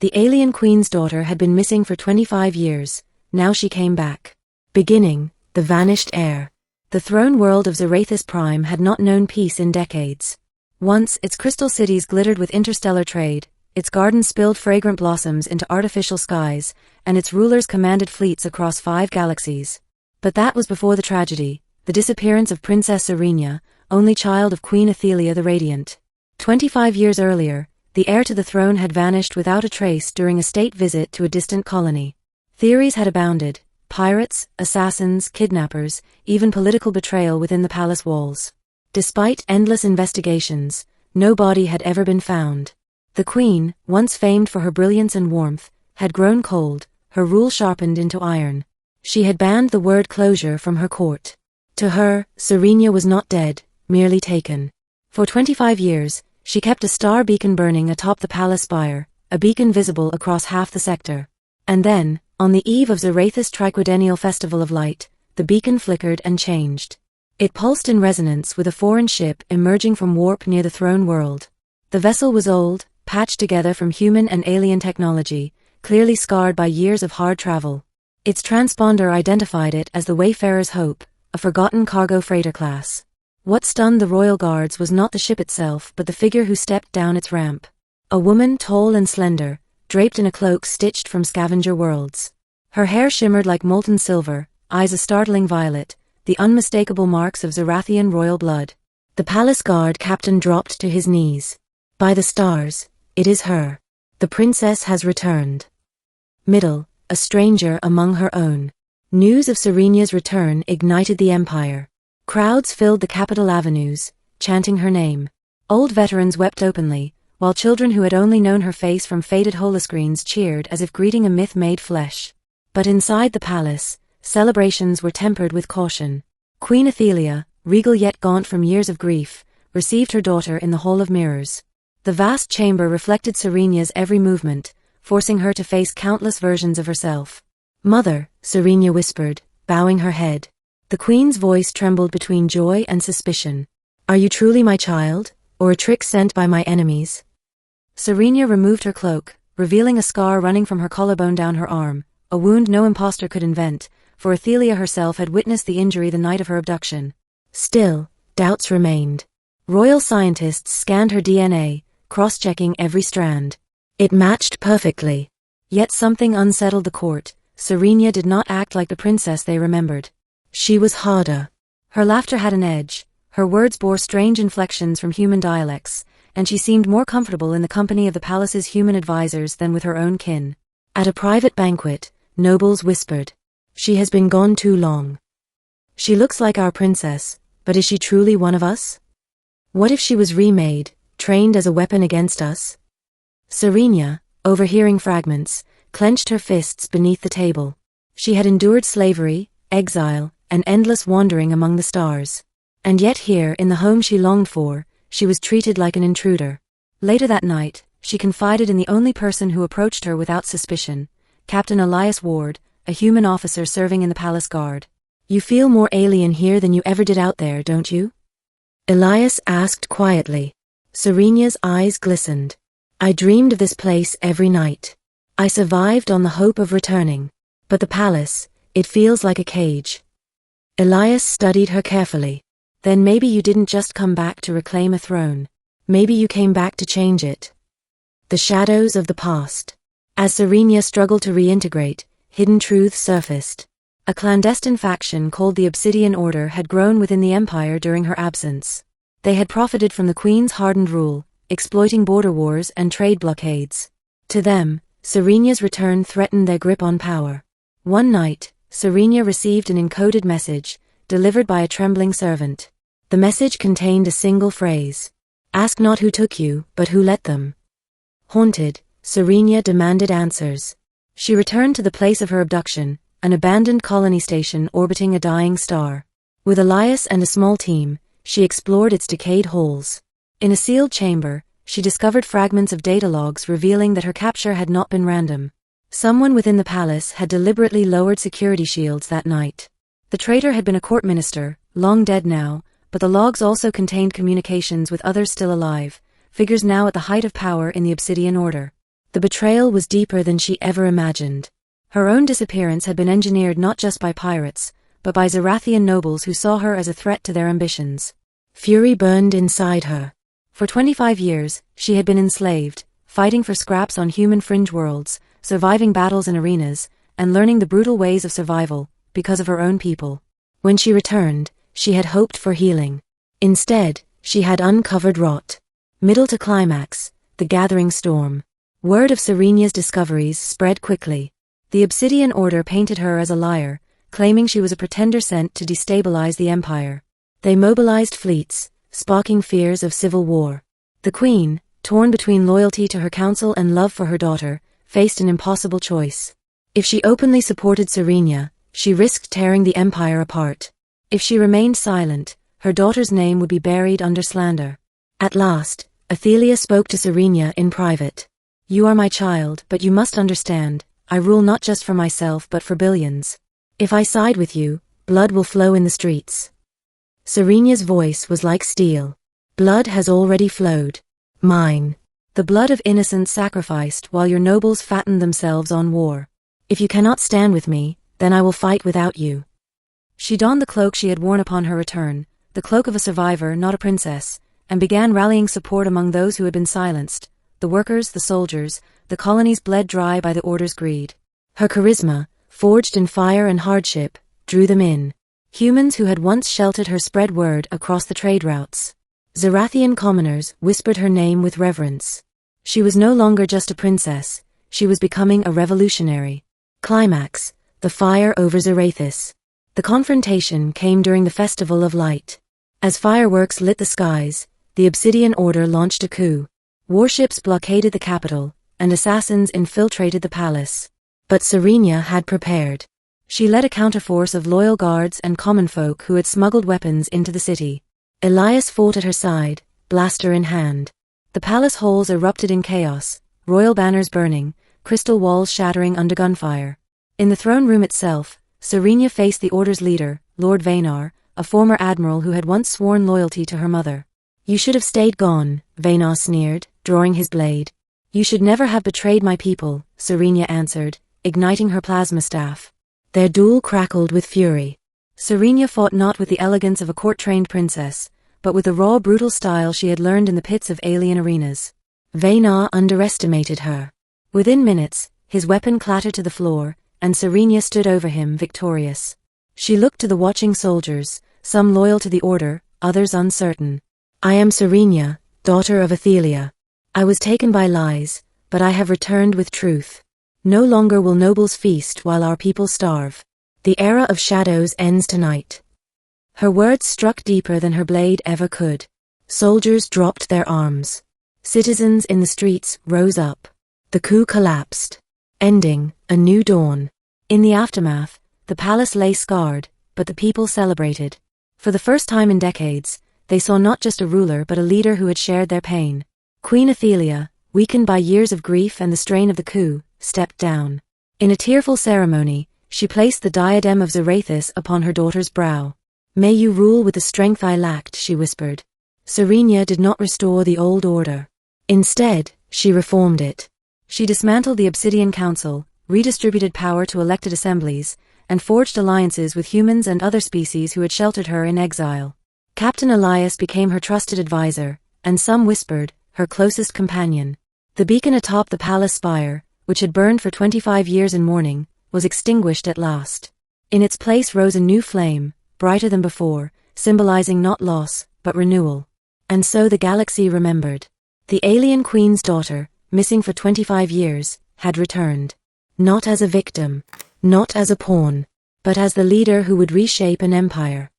The alien queen's daughter had been missing for 25 years, now she came back. Beginning, the vanished heir. The throne world of Zarathus Prime had not known peace in decades. Once, its crystal cities glittered with interstellar trade, its gardens spilled fragrant blossoms into artificial skies, and its rulers commanded fleets across 5 galaxies. But that was before the tragedy, the disappearance of Princess Serenia, only child of Queen Athelia the Radiant. 25 years earlier, the heir to the throne had vanished without a trace during a state visit to a distant colony. Theories had abounded: pirates, assassins, kidnappers, even political betrayal within the palace walls. Despite endless investigations, no body had ever been found. The queen, once famed for her brilliance and warmth, had grown cold, her rule sharpened into iron. She had banned the word closure from her court. To her, Serenia was not dead, merely taken. For 25 years, she kept a star beacon burning atop the palace spire, a beacon visible across half the sector. And then, on the eve of Zarathus' triquadrennial festival of light, the beacon flickered and changed. It pulsed in resonance with a foreign ship emerging from warp near the throne world. The vessel was old, patched together from human and alien technology, clearly scarred by years of hard travel. Its transponder identified it as the Wayfarer's Hope, a forgotten cargo freighter class. What stunned the royal guards was not the ship itself but the figure who stepped down its ramp. A woman tall and slender, draped in a cloak stitched from scavenger worlds. Her hair shimmered like molten silver, eyes a startling violet, the unmistakable marks of Zarathian royal blood. The palace guard captain dropped to his knees. By the stars, it is her. The princess has returned. Middle, a stranger among her own. News of Serenia's return ignited the empire. Crowds filled the capital avenues, chanting her name. Old veterans wept openly, while children who had only known her face from faded holoscreens cheered as if greeting a myth made flesh. But inside the palace, celebrations were tempered with caution. Queen Athelia, regal yet gaunt from years of grief, received her daughter in the Hall of Mirrors. The vast chamber reflected Serenia's every movement, forcing her to face countless versions of herself. "Mother," Serenia whispered, bowing her head. The queen's voice trembled between joy and suspicion. "Are you truly my child, or a trick sent by my enemies?" Serenia removed her cloak, revealing a scar running from her collarbone down her arm, a wound no impostor could invent, for Athelia herself had witnessed the injury the night of her abduction. Still, doubts remained. Royal scientists scanned her DNA, cross-checking every strand. It matched perfectly. Yet something unsettled the court. Serenia did not act like the princess they remembered. She was harder. Her laughter had an edge, her words bore strange inflections from human dialects, and she seemed more comfortable in the company of the palace's human advisors than with her own kin. At a private banquet, nobles whispered, "She has been gone too long. She looks like our princess, but is she truly one of us? What if she was remade, trained as a weapon against us?" Serenia, overhearing fragments, clenched her fists beneath the table. She had endured slavery, exile, and endless wandering among the stars. And yet here, in the home she longed for, she was treated like an intruder. Later that night, she confided in the only person who approached her without suspicion, Captain Elias Ward, a human officer serving in the palace guard. "You feel more alien here than you ever did out there, don't you?" Elias asked quietly. Serenia's eyes glistened. "I dreamed of this place every night. I survived on the hope of returning. But the palace, it feels like a cage." Elias studied her carefully. "Then maybe you didn't just come back to reclaim a throne. Maybe you came back to change it." The shadows of the past. As Serenia struggled to reintegrate, hidden truths surfaced. A clandestine faction called the Obsidian Order had grown within the empire during her absence. They had profited from the queen's hardened rule, exploiting border wars and trade blockades. To them, Serenia's return threatened their grip on power. One night, Serenia received an encoded message, delivered by a trembling servant. The message contained a single phrase: "Ask not who took you, but who let them." Haunted, Serenia demanded answers. She returned to the place of her abduction, an abandoned colony station orbiting a dying star. With Elias and a small team, she explored its decayed halls. In a sealed chamber, she discovered fragments of data logs revealing that her capture had not been random. Someone within the palace had deliberately lowered security shields that night. The traitor had been a court minister, long dead now, but the logs also contained communications with others still alive, figures now at the height of power in the Obsidian Order. The betrayal was deeper than she ever imagined. Her own disappearance had been engineered not just by pirates, but by Zarathian nobles who saw her as a threat to their ambitions. Fury burned inside her. For 25 years, she had been enslaved, fighting for scraps on human fringe worlds, surviving battles in arenas, and learning the brutal ways of survival, because of her own people. When she returned, she had hoped for healing. Instead, she had uncovered rot. Middle to climax, the gathering storm. Word of Serenia's discoveries spread quickly. The Obsidian Order painted her as a liar, claiming she was a pretender sent to destabilize the Empire. They mobilized fleets, sparking fears of civil war. The Queen, torn between loyalty to her council and love for her daughter, faced an impossible choice. If she openly supported Serenia, she risked tearing the Empire apart. If she remained silent, her daughter's name would be buried under slander. At last, Athelia spoke to Serenia in private. "You are my child, but you must understand, I rule not just for myself but for billions. If I side with you, blood will flow in the streets." Serenia's voice was like steel. "Blood has already flowed. Mine. The blood of innocents sacrificed while your nobles fattened themselves on war. If you cannot stand with me, then I will fight without you." She donned the cloak she had worn upon her return, the cloak of a survivor, not a princess, and began rallying support among those who had been silenced, the workers, the soldiers, the colonies bled dry by the Order's greed. Her charisma, forged in fire and hardship, drew them in. Humans who had once sheltered her spread word across the trade routes. Zarathian commoners whispered her name with reverence. She was no longer just a princess, she was becoming a revolutionary. Climax, the fire over Zarathis. The confrontation came during the Festival of Light. As fireworks lit the skies, the Obsidian Order launched a coup. Warships blockaded the capital, and assassins infiltrated the palace. But Serenia had prepared. She led a counterforce of loyal guards and common folk who had smuggled weapons into the city. Elias fought at her side, blaster in hand. The palace halls erupted in chaos, royal banners burning, crystal walls shattering under gunfire. In the throne room itself, Serenia faced the Order's leader, Lord Vanar, a former admiral who had once sworn loyalty to her mother. "You should have stayed gone," Vanar sneered, drawing his blade. "You should never have betrayed my people," Serenia answered, igniting her plasma staff. Their duel crackled with fury. Serenia fought not with the elegance of a court-trained princess, but with the raw, brutal style she had learned in the pits of alien arenas. Vanar underestimated her. Within minutes, his weapon clattered to the floor, and Serenia stood over him victorious. She looked to the watching soldiers, some loyal to the Order, others uncertain. "I am Serenia, daughter of Athelia. I was taken by lies, but I have returned with truth. No longer will nobles feast while our people starve. The era of shadows ends tonight." Her words struck deeper than her blade ever could. Soldiers dropped their arms. Citizens in the streets rose up. The coup collapsed, ending a new dawn. In the aftermath, the palace lay scarred, but the people celebrated. For the first time in decades, they saw not just a ruler but a leader who had shared their pain. Queen Athelia, weakened by years of grief and the strain of the coup, stepped down. In a tearful ceremony, she placed the diadem of Zarathis upon her daughter's brow. "May you rule with the strength I lacked," she whispered. Serenia did not restore the old order. Instead, she reformed it. She dismantled the Obsidian Council, redistributed power to elected assemblies, and forged alliances with humans and other species who had sheltered her in exile. Captain Elias became her trusted advisor, and some whispered, her closest companion. The beacon atop the palace spire, which had burned for 25 years in mourning, was extinguished at last. In its place rose a new flame, brighter than before, symbolizing not loss, but renewal. And so the galaxy remembered. The alien queen's daughter, missing for 25 years, had returned. Not as a victim, not as a pawn, but as the leader who would reshape an empire.